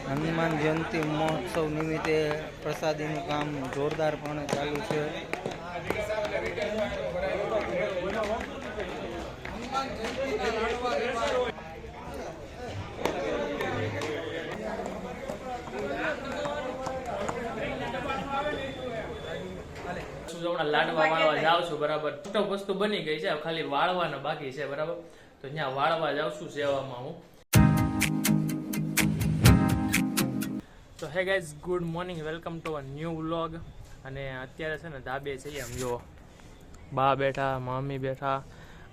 હનુમાન જયંતિ મહોત્સવ નિમિત્તે પ્રસાદીનું કામ જોરદારપણે ચાલુ છે. લાડવા વાળવા જાવ છું બરાબર. મોટો વસ્તુ બની ગઈ છે, ખાલી વાળવાનો બાકી છે બરાબર. તો ત્યાં વાળવા જાવ છું સેવામાં હું. તો hey guys, good morning, welcome to a new vlog. અને અત્યારે છે ને ધાબે છે, આમ જો બા બેઠા, મમ્મી બેઠા,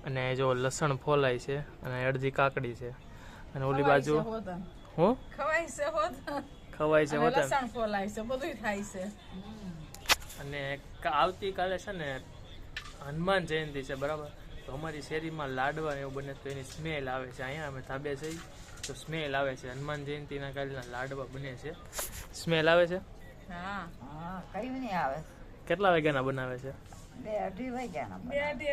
અને જો લસણ ફોલાય છે અને અડધી કાકડી છે. અને ઓલી બાજુ હું ખવાય છે લસણ ફોલાય છે, બધું થાય છે. અને આવતીકાલે છે ને હનુમાન જયંતિ છે બરાબર. તો અમારી શેરીમાં લાડવા એવું બને તો એની સ્મેલ આવે છે. અહીંયા અમે ધાબે જઈ તો સ્મેલ આવે છે. હનુમાન જયંતિના કાલના લાડવા બને છે. સ્મેલ આવે છે? હા, કઈ નહીં આવે. કેટલા વાગ્યાના બનાવે છે? 2-2:30 વાગ્યાના. 2-2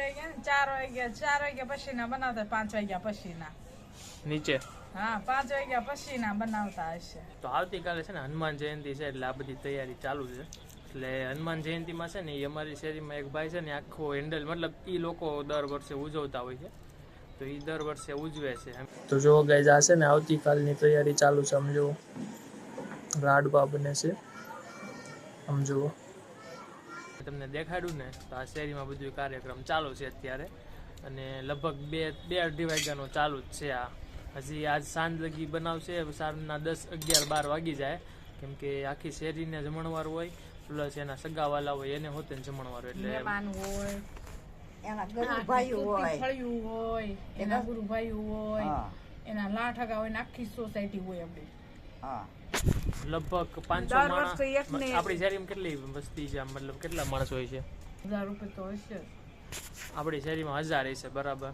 વાગ્યા, 4 વાગ્યા પછીના બનાવતા, 5 વાગ્યા પછીના નીચે. હા, 5 વાગ્યા પછીના બનાવતા હશે. તો આવતીકાલે છે ને હનુમાન જયંતિ છે એટલે આ બધી તૈયારી ચાલુ છે. એટલે હનુમાન જયંતિમાં છે ને એ અમારી શેરીમાં એક ભાઈ છે ને આખો હેન્ડલ, મતલબ એ લોકો દર વર્ષે ઉજવતા હોય છે. તો એ દર વર્ષે ઉજવે છે. તો જો ગાઈઝ આ છે ને આવતીકાલની તૈયારી ચાલુ છે. સમજો લાડવા બને છે, સમજો તમને દેખાડું ને. તો આ શેરીમાં બધું કાર્યક્રમ ચાલુ છે અત્યારે. અને લગભગ 2-2:30 વાગ્યાનો ચાલુ જ છે. આ હજી આજ સાંજ લગી બનાવશે. સાંજના 10-11-12 વાગી જાય, કેમ કે આખી શેરીને જમણવાર હોય, પ્લસ એના સગાવાલા હોય એને હોતે જમણવાર. એટલે મહેમાન હોય, એના ગુરુભાઈઓ હોય, ફળિયું હોય, એના ગુરુભાઈઓ હોય, એના લાઠગા હોય, આખી સોસાયટી હોય આપણી. હા, લગભગ 500 માણસ. આપણી શેરીમાં કેટલી વસ્તી છે? મતલબ કેટલા માણસ હોય છે? 1000 રૂપિયા તો હશે. આપણી શેરીમાં 1000 હશે બરાબર.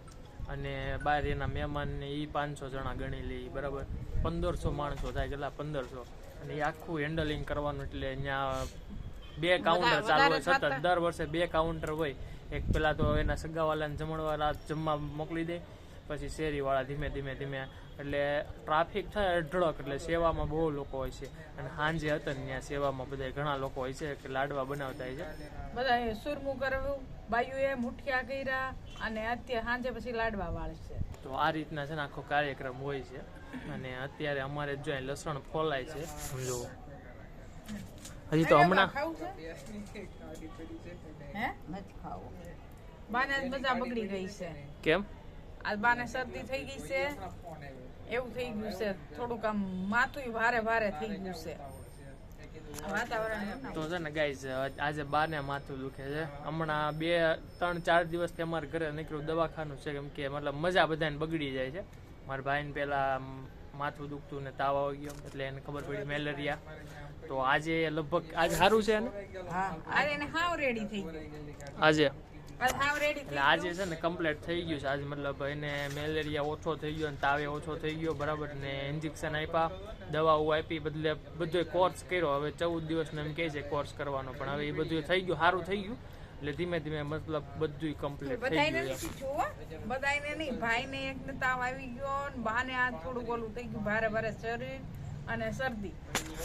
અને બહાર એના મહેમાન ને એ 500 જણા ગણી લે બરાબર. 1500 માણસો થાય. કેટલા? 1500. અને એ આખું હેન્ડલિંગ કરવાનું. એટલે અહીંયા 2 કાઉન્ટર ચાલુ હોય સતત. દર વર્ષે 2 કાઉન્ટર હોય. એક પેલા તો એના સગાવાલાને જમણવાળા જમવા મોકલી દે, પછી શેરીવાળા ધીમે ધીમે એટલે ટ્રાફિક થાય અઢળક. એટલે સેવામાં બહુ લોકો હોય છે. અને સાંજે હતા ને ત્યાં સેવામાં બધા ઘણા લોકો હોય છે કે લાડવા બનાવતા હોય છે. બધા સુરમું કરવું, બાયુએ મુઠિયા કર્યા, અને અત્યારે સાંજે પછી લાડવા વાળશે. તો આ રીતના છે ને આખો કાર્યક્રમ હોય છે. અને અત્યારે અમારે જો લસણ ફોલાય છે, સમજો. હજી તો હમણાં હે નથી ખાવું. બાને બધા બગડી ગઈ છે. કેમ? આજ બાને શરદી થઈ ગઈ છે, એવું થઈ ગયું છે. થોડુંક આમ માથું ભારે થઈ ગયું છે. વાતાવરણ તો છે ને ગાઈઝ, આજે બાને માથું દુખે છે. હમણાં 2-3-4 દિવસથી અમારા ઘરે નીકળ્યું દવાખાનું છે, કેમ કે મતલબ મજા બધાને બગડી જાય છે. મારા ભાઈને પેલા માથું દુખતું ને તાવ આવી ગયો, એટલે એને ખબર પડી મેલેરિયા. તો આજે લગભગ આજે સારું છે ને? હા, આજે એને હાવ રેડી થઈ ગયું. આજે હાવ રેડી એટલે આજે છે ને કમ્પ્લીટ થઈ ગયું છે. આજે મતલબ એને મેલેરિયા ઓછો થઈ ગયો, તાવે ઓછો થઈ ગયો બરાબર. ને ઇન્જેક્શન આપ્યા, દવાઓ આપી, બધો કોર્સ કર્યો. હવે 14 દિવસનો એમ કહે છે કોર્સ કરવાનો, પણ હવે એ બધું થઈ ગયું, સારું થઈ ગયું. એટલે ધીમે ધીમે મતલબ બધું કમ્પ્લીટ થઈ ગયું. બધાને નહીં, ભાઈને એકને તાવ આવી ગયો, બાને આ થોડું ઓલું થઈ ગયું, ભારે શરીર અને શરદી.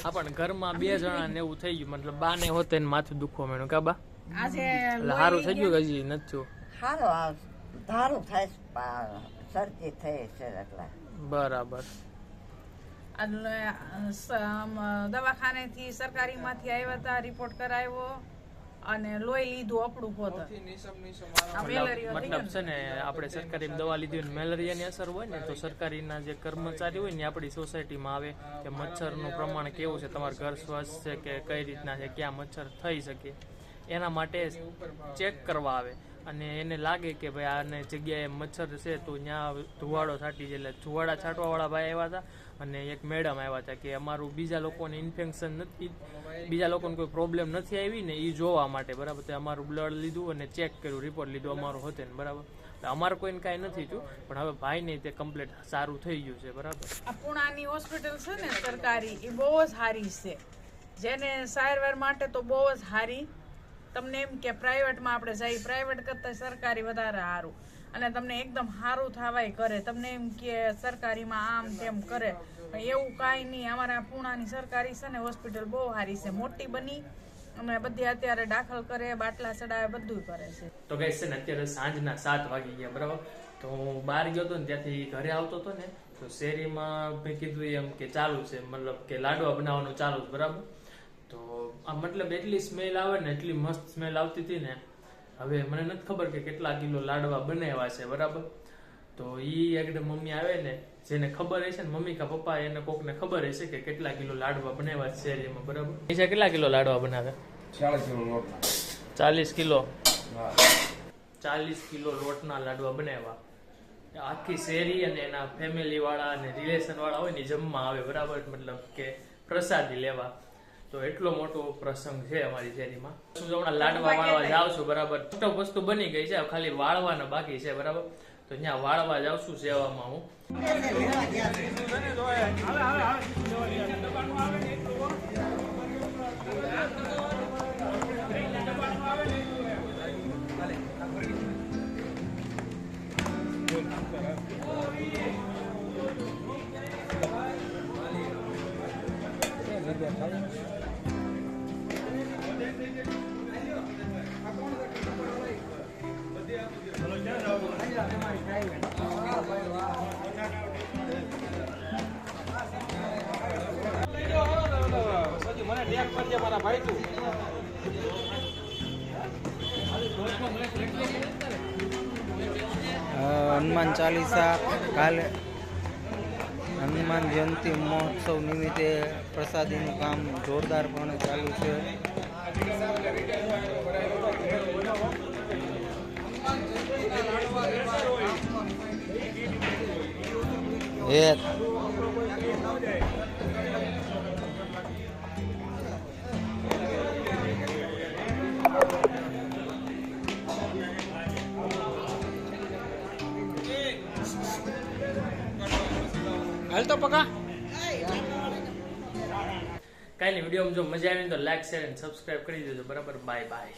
હા, પણ ઘરમાં 2 જણા ને એવું થઈ ગયું. મતલબ બાને હોતે ને માથું દુખવા માંડ્યું કા બા? આજે સારું થઈ ગયું હજી નથી? સારું ધારું થાય, શરદી થઈ છે એટલે બરાબર. દવાખાનેથી સરકારીમાંથી આવ્યા હતા, રિપોર્ટ કરાવ્યો અને લોહી લીધું આપણું પોત. મતલબ છે ને આપણે સરકારી દવા લીધી હોય, મેલેરિયાની અસર હોય ને, તો સરકારીના જે કર્મચારી હોય ને આપણી સોસાયટીમાં આવે કે મચ્છરનું પ્રમાણ કેવું છે, તમારું ઘર સ્વસ્થ છે કે કઈ રીતના છે, ક્યાં મચ્છર થઈ શકે, એના માટે ચેક કરવા આવે. અને એને લાગે કે ભાઈ આને જગ્યાએ મચ્છર છે તો ત્યાં ધુવાડો છાંટી છે. એટલે ધુવાડા છાંટવાવાળા ભાઈ આવ્યા હતા, અને એક મેડમ આવ્યા હતા કે અમારું બીજા લોકોને ઇન્ફેક્શન નથી, બીજા લોકોને કોઈ પ્રોબ્લેમ નથી આવી ને એ જોવા માટે બરાબર. તો અમારું બ્લડ લીધું અને ચેક કર્યું, રિપોર્ટ લીધું અમારું હોતે ને બરાબર. અમારે કોઈને કાંઈ નથી થયું, પણ હવે ભાઈ ને તે કમ્પ્લીટ સારું થઈ ગયું છે બરાબર. આ પુણાની હોસ્પિટલ છે ને સરકારી, એ બહુ જ સારી છે. જેને સારવાર માટે તો બહુ જ સારી. તમને એમ કે પ્રાઇવેટમાં આપણે જઈએ, પ્રાઇવેટ કરતાં સરકારી વધારે સારું. અને તમને એકદમ સારું થવાય કરે. તમને એમ કે સરકારીમાં આમ તેમ કરે, પણ એવું કાંઈ નહીં. અમારા પૂણાની સરકારી છે ને હોસ્પિટલ બહુ સારી છે, મોટી બની અને બધી અત્યારે દાખલ કરે, બાટલા ચડાવે, બધું કરે છે. તો ગાઈસ છે ને અત્યારે સાંજના 7 વાગી ગયા બરાબર. તો હું બહાર ગયો હતો ને ત્યાંથી ઘરે આવતો હતો ને તો શેરીમાં મેં કીધું એમ કે ચાલુ છે, મતલબ કે લાડવા બનાવવાનું ચાલુ છે બરાબર. તો આ મતલબ એટલી સ્મેલ આવે ને, એટલી મસ્ત સ્મેલ આવતી હતી ને. હવે મને નથી ખબર કે કેટલા કિલો લાડવા બનાવ્યા છે બરાબર. તો ઈ એકદમ મમ્મી આવે ને, જેને ખબર હશે ને, મમ્મી કા પપ્પા એને કોકને ખબર હશે કે કેટલા કિલો લાડવા બનાવ્યા છે શેરીમાં બરાબર. પૈસા કેટલા કિલો લાડવા બનાવે? 40 કિલો. 40 કિલો લોટના લાડવા બનાવ્યા. આખી શેરી અને એના ફેમિલી વાળા અને રિલેશન વાળા હોય ને જમવા આવે બરાબર, મતલબ કે પ્રસાદી લેવા. તો એટલો મોટો પ્રસંગ છે અમારી શેરીમાં. હું હમણાં લાડવા વાળવા જાઉં છું બરાબર. મોટો વસ્તુ બની ગઈ છે, ખાલી વાળવાના બાકી છે બરાબર. તો ત્યાં વાળવા જાઉં છું સેવામાં હું. હનુમાન ચાલીસા કાલે હનુમાન જયંતિ મહોત્સવ નિમિત્તે પ્રસાદીનું કામ જોરદારપણે ચાલુ છે. એક હાલ તો પકા કાંઈ નહીં. વિડીયોમાં જો મજા આવી તો લાઈક, શેર અને સબસ્ક્રાઇબ કરી દેજો બરાબર. Bye bye.